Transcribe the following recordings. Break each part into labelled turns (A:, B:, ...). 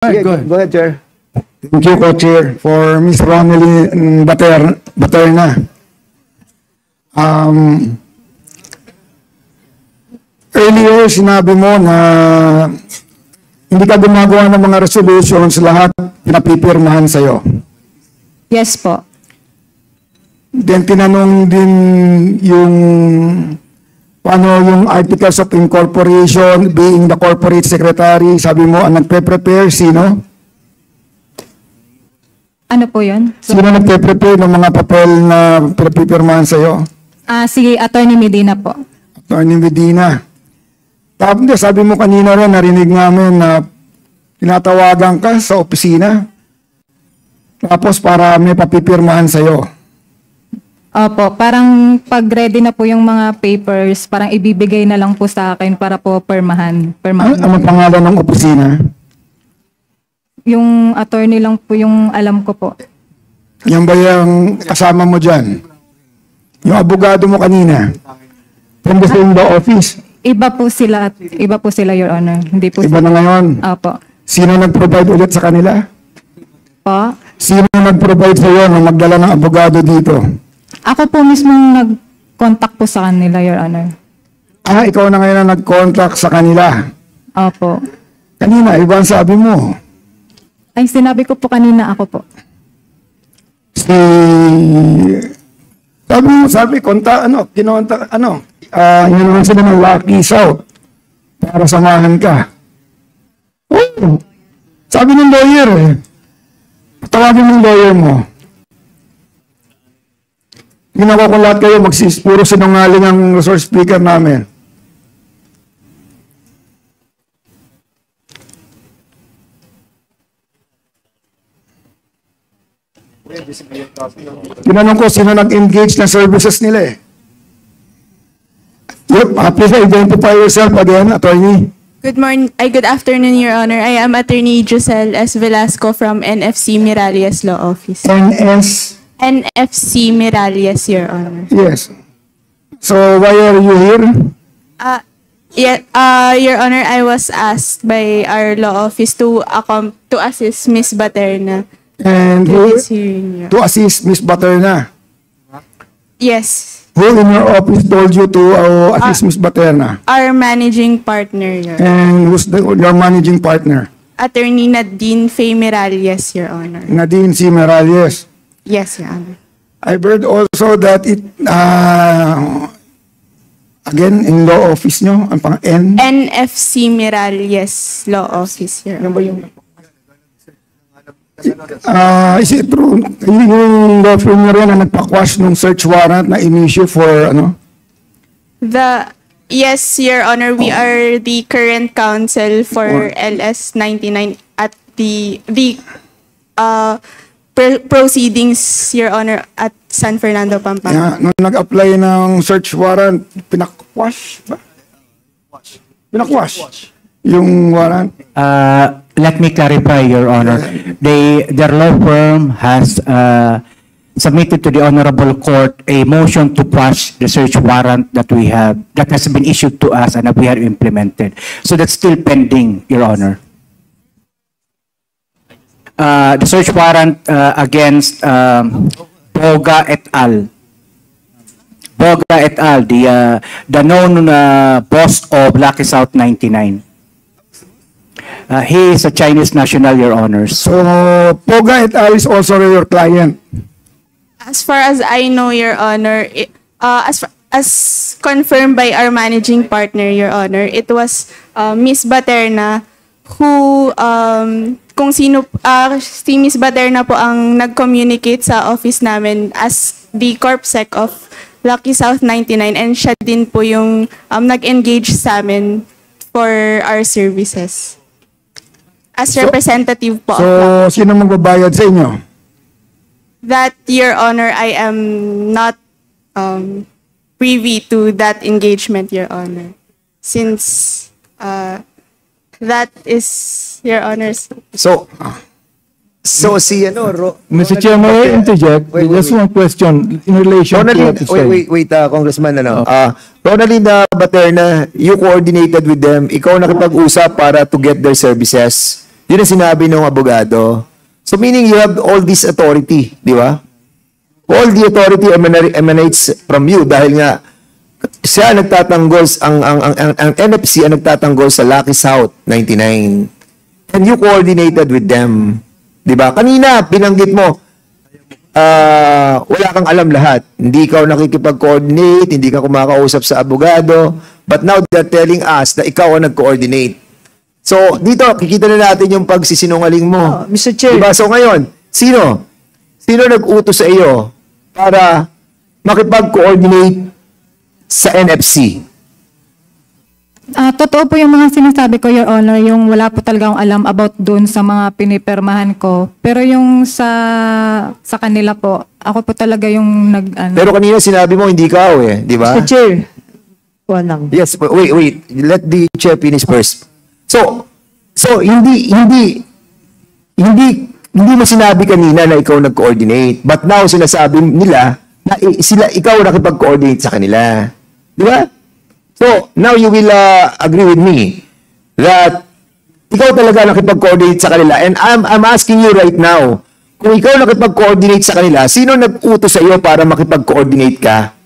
A: Yeah,
B: Go ahead.
A: go ahead, Chair.
C: Thank you, Co-Chair, for Ms. Ronely Baterna. Earlier, sinabi mo na hindi ka gumagawa ng mga resolutions, lahat pinapipirmahan sa'yo.
D: Yes po.
C: Then tinanong din yung paano yung articles of incorporation, being the corporate secretary, sabi mo, ang nagpe-prepare, sino?
D: Ano po yun?
C: Sino nagpe-prepare ng mga papel na pinapipirmahan sa'yo?
D: Si Attorney Medina po.
C: Attorney Medina. Tapos sabi mo kanina rin, narinig namin na tinatawagan ka sa opisina. Tapos para may papipirmahan sa'yo.
D: Opo, parang pag ready na po yung mga papers, parang ibibigay na lang po sa akin para po permahan.
C: Ano pangalan ng opisina?
D: Yung attorney lang po yung alam ko po.
C: Yan ba yung kasama mo dyan? Yung abogado mo kanina? From the same law office?
D: Iba po sila, Your Honor. Hindi po
C: Iba na ngayon?
D: Opo.
C: Sino nag-provide ulit sa kanila?
D: Po?
C: Sino nag-provide sa iyo na magdala ng abogado dito?
D: Ako po mismo nag-contact po sa kanila, Your Honor.
C: Ikaw na ngayon ang nag-contact sa kanila.
D: Opo.
C: Kanina, iba ang sabi mo.
D: Ay, sinabi ko po kanina ako po.
C: Yun naman sila ng Lucky South para samahan ka. Oh, sabi ng lawyer tawagin mo yung lawyer mo. Ginawa ko lahat kayo, puro sinungaling ang resource speaker namin. Tinanong ko sino nag-engage na services nila Yep, please identify yourself again, attorney.
E: Good afternoon, Your Honor. I am Attorney Giselle S. Velasco from NFC Miralles Law Office. NFC Miralles, Your Honor.
C: Yes. So, why are you here?
E: Your Honor, I was asked by our law office to assist Ms. Baterna.
C: And
E: to this hearing, Your
C: to assist Ms. Baterna.
E: Yes.
C: Who in your office told you to assist Ms. Baterna?
E: Our managing partner, Your Honor.
C: And who's your managing partner?
E: Attorney Nadine Faye Miralles, Your Honor.
C: Nadine C. Miralles.
E: Yes, Your Honor.
C: I've heard also that again, in law office nyo, ang pang N?
E: NFC Miralles Law Office, Your Honor.
C: Is it true? Yung law firm nyo rin na nagpa-quash ng search warrant na in-issue for ano?
E: Yes, Your Honor, we are the current counsel for LS99 at the proceedings, Your Honor, at San Fernando, Pampanga.
C: Nung nag-apply ng search warrant, pinakwash ba? Pinakwash yung warrant?
B: Let me clarify, Your Honor. Their law firm has submitted to the Honorable Court a motion to quash the search warrant that has been issued to us and that we have implemented. So that's still pending, Your Honor. The search warrant against Boga et al. Boga et al., the known boss of Lucky South 99. He is a Chinese national, Your Honors.
C: So, Boga et al. Is also your client?
E: As far as I know, Your Honor, as confirmed by our managing partner, Your Honor, it was Ms. Baterna who, si Ms. Baterna po ang nag-communicate sa office namin as the CorpSec of Lucky South 99 and siya din po yung nag-engage sa amin for our services. As representative po.
C: So, sino magbabayad sa inyo?
E: That, Your Honor, I am not privy to that engagement, Your Honor. Since that is, Your Honors.
A: So si
F: Mr. Chair, may I interject? Just one question in relation to what you said.
A: Wait, Congressman, Ronaldin Baterna, you coordinated with them, ikaw nakipag-usap para to get their services. Yun ang sinabi ng abogado. So meaning you have all this authority, di ba? All the authority emanates from you dahil nga siya nagtatanggol, ang NFC ang nagtatanggol sa Lucky South 99. And you coordinated with them. Di ba? Kanina, binanggit mo, wala kang alam lahat. Hindi ikaw nakikipag-coordinate, hindi ka kumakausap sa abogado, but now they're telling us na ikaw ang nag-coordinate. So, dito, kikita na natin yung pagsisinungaling mo.
G: Mr. Chair.
A: Diba? So, ngayon, sino? Sino nag-utos sa iyo para makipag-coordinate sa NFC?
D: Totoo po yung mga sinasabi ko, Your Honor, yung wala po talaga akong alam about dun sa mga pinipirmahan ko. Pero yung sa kanila po, ako po talaga yung
A: Pero kanina sinabi mo, hindi ikaw eh. Di ba?
G: Mr. Chair. Walang.
A: Yes, but wait. Let the chair finish first. So hindi mo sinabi kanina na ikaw nag-coordinate. But now sinasabi nila na ikaw nakipag-coordinate sa kanila. Di ba? So, now you will agree with me that ikaw talaga nakipag-coordinate sa kanila. And I'm asking you right now, kung ikaw nakipag-coordinate sa kanila, sino nag-utos sa iyo para makipag-coordinate ka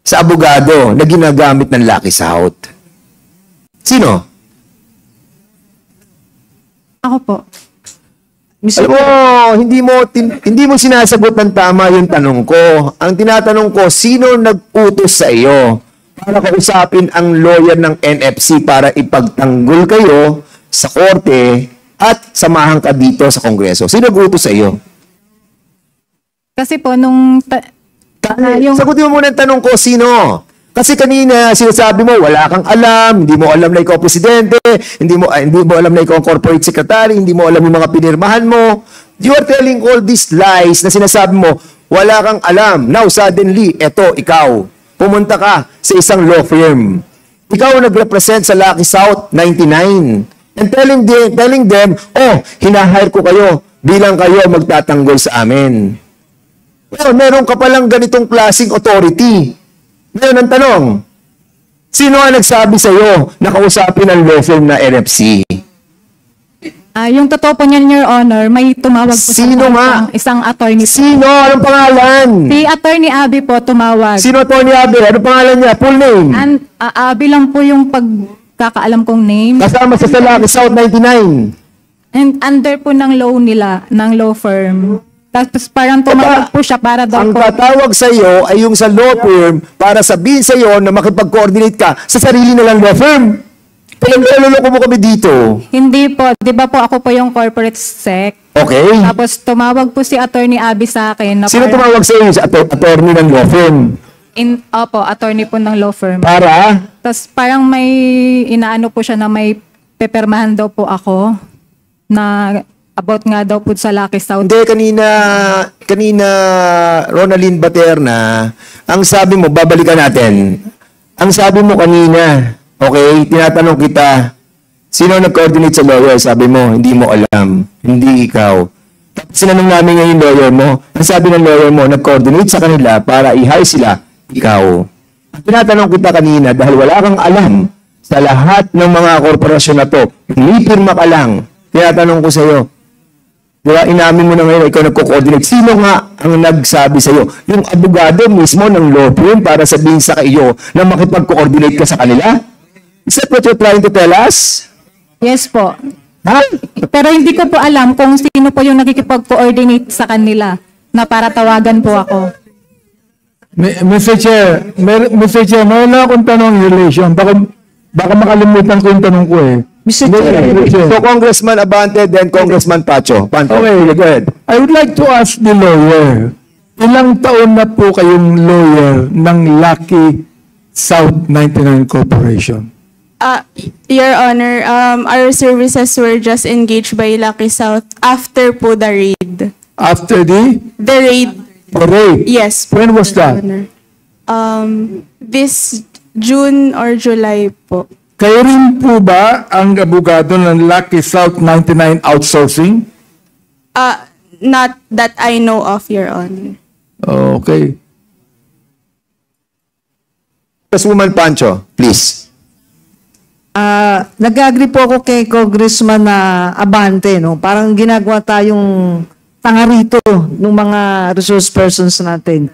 A: sa abogado na ginagamit ng Lucky South? Sino?
D: Ako po.
A: Alam mo, hindi mo sinasagot ng tama yung tanong ko. Ang tinatanong ko, sino nag-utos sa iyo para kausapin ang lawyer ng NFC para ipagtanggol kayo sa korte at samahan ka dito sa Kongreso? Sino nag-utos sa iyo?
D: Kasi po, nung...
A: Sagutin mo muna ang tanong ko, sino? Kasi kanina, sinasabi mo, wala kang alam, hindi mo alam na ikaw presidente, hindi mo alam na ikaw corporate secretary, hindi mo alam yung mga pinirmahan mo. You are telling all these lies na sinasabi mo, wala kang alam. Now, suddenly, eto, ikaw, pumunta ka sa isang law firm. Ikaw nag-represent sa Lucky South 99. And telling them, oh, hinahire ko kayo bilang kayo magtatanggol sa amin. Well, meron ka palang ganitong klaseng authority. Ngayon ang tanong, sino ang nagsabi sa iyo na kausapin ang law firm na NFC?
D: Yung totoo po niyan, Your Honor, may tumawag po
A: Sino nga?
D: isang attorney.
A: Sino? Anong pangalan?
D: Si Attorney Abby po tumawag.
A: Sino to ni Abe? Anong pangalan niya? Full name?
D: And Abby lang po yung pagkakaalam kong name.
A: Kasama sa Lucky South 99.
D: And under po ng law nila, ng law firm. Tapos parang tumawag po siya para daw
A: Ang
D: po.
A: tatawag sa iyo ay yung sa law firm para sabihin sa iyo na makipag-coordinate ka sa sarili nilang law firm. Pinaglaluloko mo kami dito.
D: Hindi po. Di ba po ako po yung corporate sec?
A: Okay.
D: Tapos tumawag po si Attorney Abby sa akin. Na
A: Sino
D: parang-
A: tumawag sa iyo? Sa attorney ng law firm.
D: Opo, attorney po ng law firm.
A: Para?
D: Tapos parang may inaano po siya na may pepermahan daw po ako na about nga daw po sa Lucky South.
A: Hindi, kanina Ronaldin Baterna, ang sabi mo, babalikan natin. Ang sabi mo kanina, okay, tinatanong kita, sino nag-coordinate sa lawyer? Sabi mo, hindi mo alam. Hindi ikaw. Tapos sinanong namin ngayon yung lawyer mo, ang sabi ng lawyer mo, nag-coordinate sa kanila para i-hire sila, ikaw. Ang tinatanong kita kanina, dahil wala kang alam sa lahat ng mga korporasyon na to, umipirma ka lang, tinatanong ko sa iyo, diba, inamin mo na ngayon, ikaw nagko-coordinate. Sino nga ang nagsabi sa iyo? Yung abogado mismo ng law firm para sabihin sa iyo na makipag-coordinate ka sa kanila? Is that what you're trying to tell us?
D: Yes po.
A: Ha?
D: Pero hindi ko po alam kung sino po yung nakikipag-coordinate sa kanila na para tawagan po ako.
F: Mr. Chair, meron lang akong tanong in relation. Baka makalimutan ko yung tanong ko eh.
G: Mr. Chair.
A: So, Congressman Abante, then Congressman Pacho.
F: Okay,
A: go ahead.
F: I would like to ask the lawyer, ilang taon na po kayong lawyer ng Lucky South 99 Corporation?
E: Your Honor, our services were just engaged by Lucky South after po the raid.
F: After the
E: The raid,
F: raid?
E: yes.
F: When was
E: Your
F: that?
E: Honor. This June or July po.
F: Kayo rin po ba ang abogado ng Lucky South 99 Outsourcing?
E: Not that I know of, Your Honor.
F: Okay.
A: Congresswoman Pancho, please.
G: Nag-agree po ako kay Congressman na Abante, no? Parang ginagawa tayong tanga rito ng mga resource persons natin.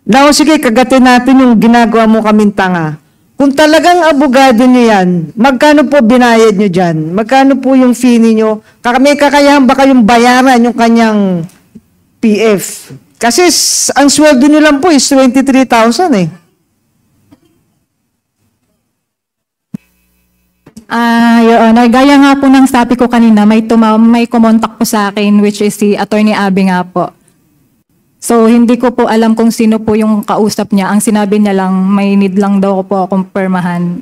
G: Now, sige, kagatin natin yung ginagawa mo kaming tanga. Kung talagang abogado niyo yan, magkano po binayad niyo dyan? Magkano po yung fee niyo? May kakayahan ba kayong bayaran yung kanyang PF? Kasi ang sweldo niyo lang po is 23,000 eh.
D: Your Honor, gaya nga po ng sabi ko kanina, may kumontak po sa akin which is si Attorney Abby nga po. So, hindi ko po alam kung sino po yung kausap niya. Ang sinabi niya lang, may need lang daw ko po akong permahan.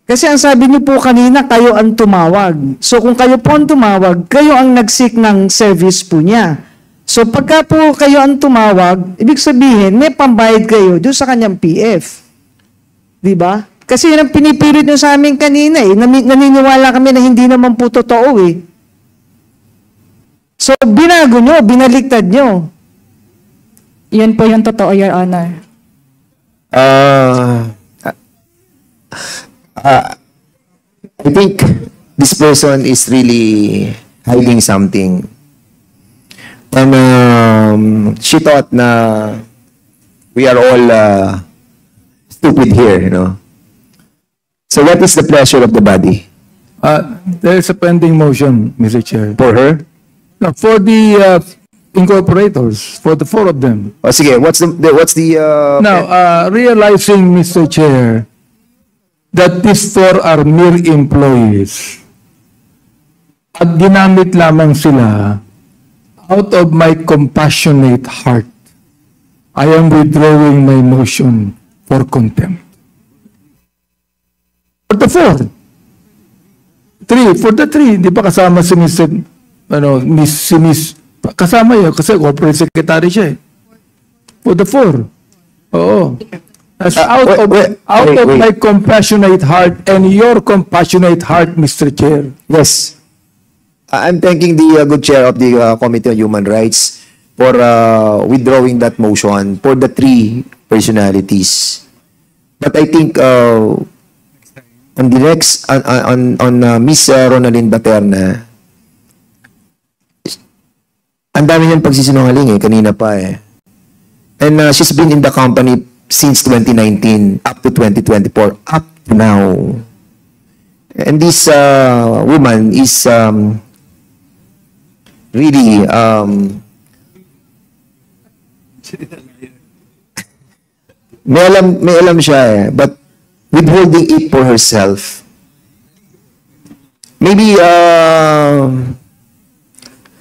G: Kasi ang sabi niyo po kanina, kayo ang tumawag. So, kung kayo po ang tumawag, kayo ang nag-seek ng service po niya. So, pagka po kayo ang tumawag, ibig sabihin, may pambayad kayo doon sa kanyang PF. Diba? Kasi yun ang pinipilit nyo sa amin kanina eh. Naniniwala kami na hindi naman po totoo eh. So, binago nyo, binaliktad nyo.
D: Yun po yung totoo, Your Honor.
A: I think this person is really hiding something. And she thought na we are all stupid here, you know. So what is the pleasure of the body?
F: There is a pending motion, Mr. Chair.
A: For her?
F: No, for the incorporators, for the four of them.
A: O sige, what's the
F: Now, realizing, Mr. Chair, that these four are mere employees, at ginamit lamang sila, out of my compassionate heart, I am withdrawing my motion for contempt. For the four. For the three, di ba kasama si Miss, kasama yun, kasi corporate secretary siya eh. For the four. Oo. As out of my compassionate heart and your compassionate heart, Mr. Chair.
A: Yes. I'm thanking the good chair of the Committee on Human Rights for withdrawing that motion for the three personalities. But I think on the next on Miss Ronaldin Baterna, ang dami niyang pagsisinungaling kanina pa eh. And she's been in the company since 2019 up to 2024 up to now. And this woman is really may alam siya eh, but withholding it for herself. Maybe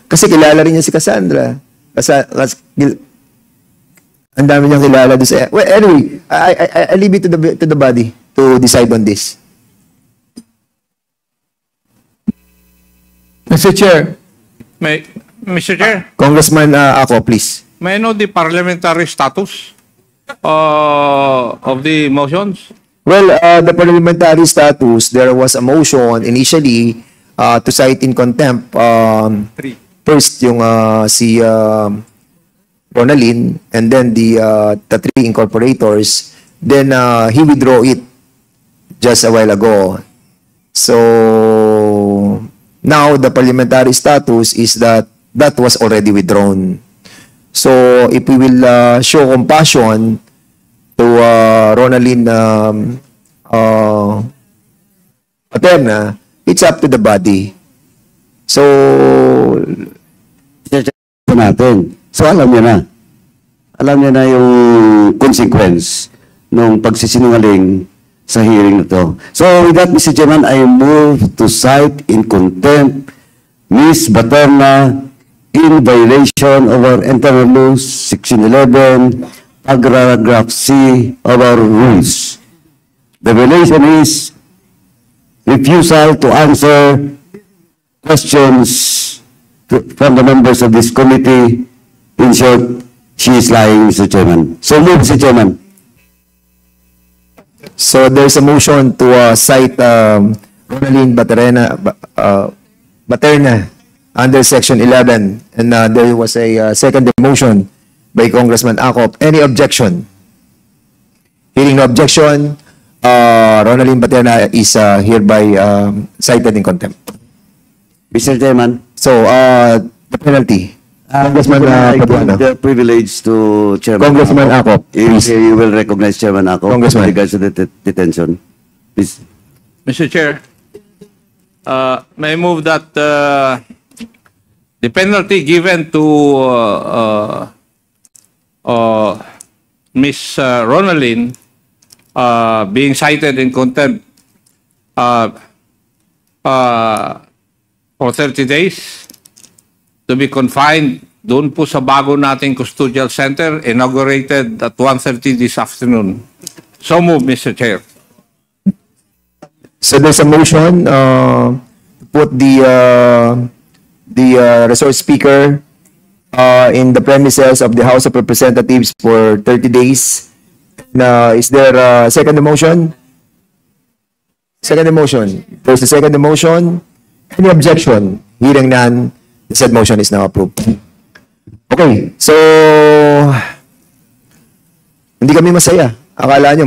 A: kasi kilala rin niya si Cassandra. Ang dami niyang kilala doon sa... Well, anyway, I leave it to the body to decide on this.
F: Mr. Chair.
H: Mr. Chair,
A: Congressman ako, please.
H: may I know the parliamentary status of the motions?
A: Well, the parliamentary status, there was a motion initially to cite in contempt first yung si Ronaldin and then the three incorporators. Then he withdrew it just a while ago. So now the parliamentary status is that was already withdrawn. So if we will show compassion to Ronaldin Baterna, it's up to the body. So
I: natin. So alam niya na. Alam niya na yung consequence ng pagsisinungaling sa hearing na to. So with that, Mr. Chairman, I move to cite in contempt Ms. Baterna in violation of our internal rules, Section 11, paragraph C of our rules. The violation is refusal to answer questions from the members of this committee. In short, she is lying, Mr. Chairman. So move, Mr. Chairman.
A: So there's a motion to cite Ronaldin Baterna under Section 11, and there was a second motion by Congressman Acop. Any objection? Hearing no objection, Ronaldin Baterna is hereby cited in contempt.
I: Mr. Chairman,
A: So, the penalty. Congressman
I: I
A: Paduano.
I: give the privilege to Chairman
A: Congressman Acop,
I: If
A: please.
I: you will recognize Chairman Acop
A: Congressman.
I: with regards to the detention. Please.
H: Mr. Chair, may I move that the penalty given to Ms. Ronaldin being cited in contempt for 30 days to be confined doon po sa bago nating custodial center inaugurated at 1:30 this afternoon. So move, Mr. Chair.
A: So there's a motion to put the resource speaker in the premises of the House of Representatives for 30 days. Is there a second motion? Second motion. There's a second motion. Any objection? Hearing none, the said motion is now approved. Okay, so hindi kami masaya. Akala nyo